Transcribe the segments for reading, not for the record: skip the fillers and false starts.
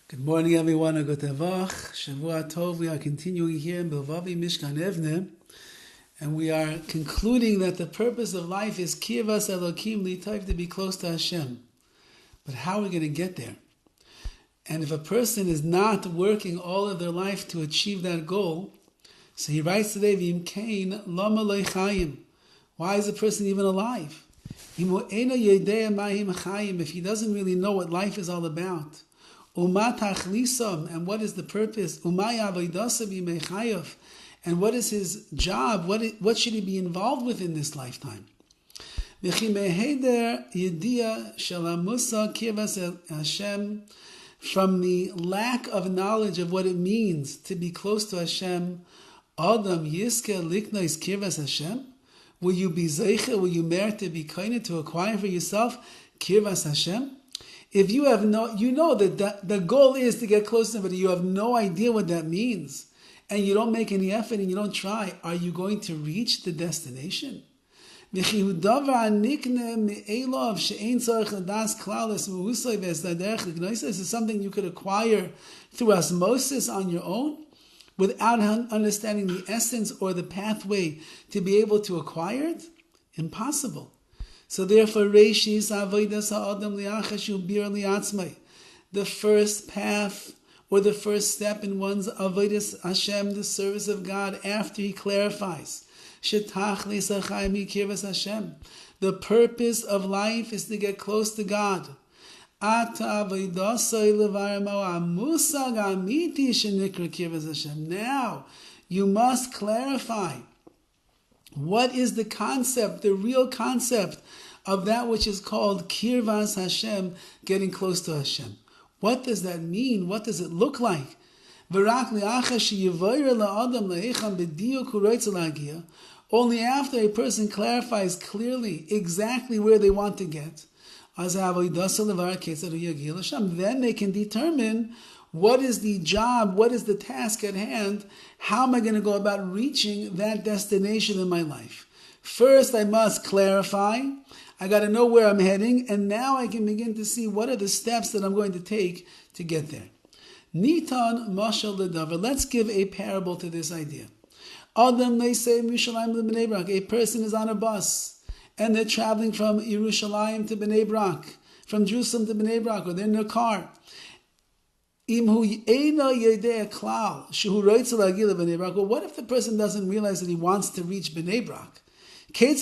Good morning, everyone. Good Tevach. Shavua Tov. We are continuing here in BILVAVI, MISHKAN, EVNEH, and we are concluding that the purpose of life is Kirvas Elokim L'Tov, to be close to Hashem. But how are we going to get there? And if a person is not working all of their life to achieve that goal, so he writes today, V'im Kain Lama Lo Chayim. Why is a person even alive? If he doesn't really know what life is all about, and what is the purpose? And what is his job? What should he be involved with in this lifetime? From the lack of knowledge of what it means to be close to Hashem, Adam Yiske Liknois Kirvas Hashem. Will you be zeicha? Will you merit to be kind to acquire for yourself Kirvas Hashem? If you have you know that the goal is to get close to Him, but you have no idea what that means, and you don't make any effort and you don't try, are you going to reach the destination? This is something you could acquire through osmosis on your own, without understanding the essence or the pathway to be able to acquire it? Impossible. So therefore, the first path or the first step in one's avodas Hashem, the service of God, after he clarifies, the purpose of life is to get close to God. Now you must clarify what is the concept, the real concept of that which is called Kirvas Hashem, getting close to Hashem. What does that mean? What does it look like? Only after a person clarifies clearly exactly where they want to get, then they can determine what is the job, what is the task at hand, how am I going to go about reaching that destination in my life. First, I must clarify, I got to know where I'm heading, and now I can begin to see what are the steps that I'm going to take to get there. Nitan mashal ledavar. Let's give a parable to this idea. Adam leisei Yerushalayim lebnei Brak. A person is on a bus, and they're traveling from Yerushalayim to Bnei Brak, from Jerusalem to Bnei Brak, or they're in their car. Well, what if the person doesn't realize that he wants to reach Bnei Brak? How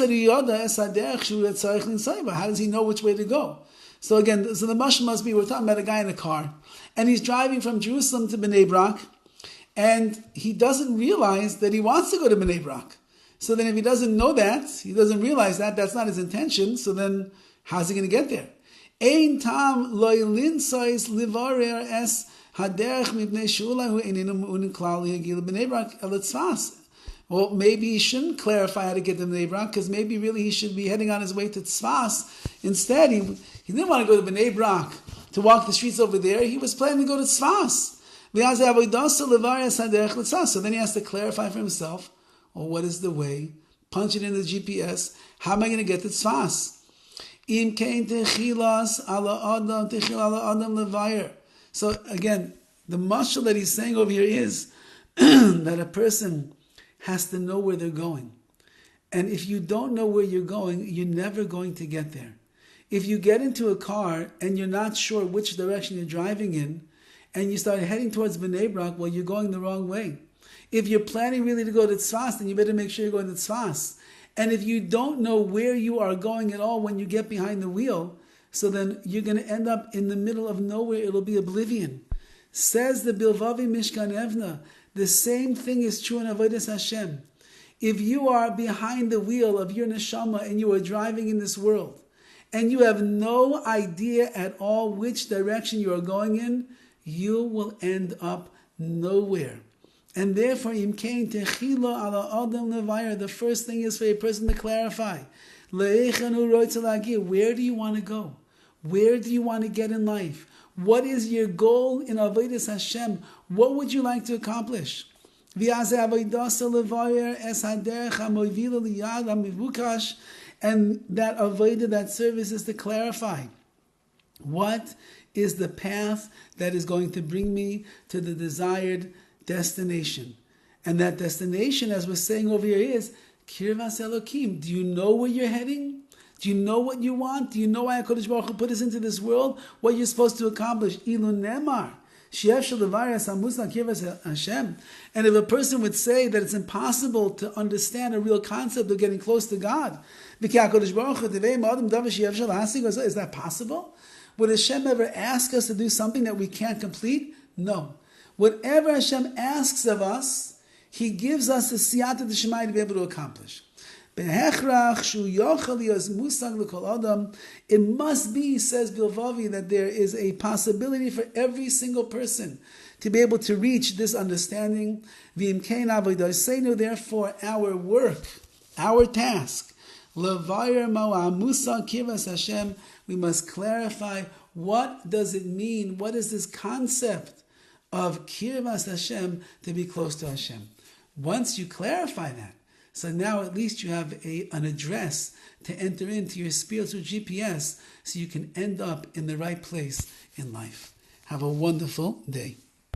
does he know which way to go? So again, the mashal must be, we're talking about a guy in a car, and he's driving from Jerusalem to Bnei Brak, and he doesn't realize that he wants to go to Bnei Brak. So then if he doesn't know that, he doesn't realize that, that's not his intention, so then how's he going to get there? Ein tam loy linsois livarer es haderech mipnei shula hu einenu mu'unin klal yagil b'nei Brak el tzfas. Well, maybe he shouldn't clarify how to get to Bnei Brak, because maybe really he should be heading on his way to Tzfas. Instead, he didn't want to go to Bnei Brak to walk the streets over there. He was planning to go to Tzfas. So then he has to clarify for himself, well, what is the way? Punch it in the GPS. How am I going to get to Tzfas? So again, the mashal that he's saying over here is that a person has to know where they're going. And if you don't know where you're going, you're never going to get there. If you get into a car and you're not sure which direction you're driving in, and you start heading towards Bnei Brak, well, you're going the wrong way. If you're planning really to go to Tzfas, then you better make sure you're going to Tzfas. And if you don't know where you are going at all when you get behind the wheel, so then you're going to end up in the middle of nowhere. It'll be oblivion. Says the BILVAVI MISHKAN EVNEH, the same thing is true in avodas Hashem. If you are behind the wheel of your neshama and you are driving in this world, and you have no idea at all which direction you are going in, you will end up nowhere. And therefore, the first thing is for a person to clarify. Where do you want to go? Where do you want to get in life? What is your goal in avodas Hashem? What would you like to accomplish? And that avodah, that service is to clarify what is the path that is going to bring me to the desired destination. And that destination, as we're saying over here, is Kirvas Elokim. Do you know where you're heading? Do you know what you want? Do you know why HaKadosh Baruch Hu put us into this world? What you're supposed to accomplish? Ilu Nemar. And if a person would say that it's impossible to understand a real concept of getting close to God, is that possible? Would Hashem ever ask us to do something that we can't complete? No. Whatever Hashem asks of us, He gives us the siyata d'shemai to be able to accomplish. It must be, says BILVAVI, that there is a possibility for every single person to be able to reach this understanding. Therefore, our work, our task, we must clarify, what does it mean? What is this concept of Kirvas Hashem, to be close to Hashem? Once you clarify that, so now at least you have an address to enter into your spiritual GPS so you can end up in the right place in life. Have a wonderful day.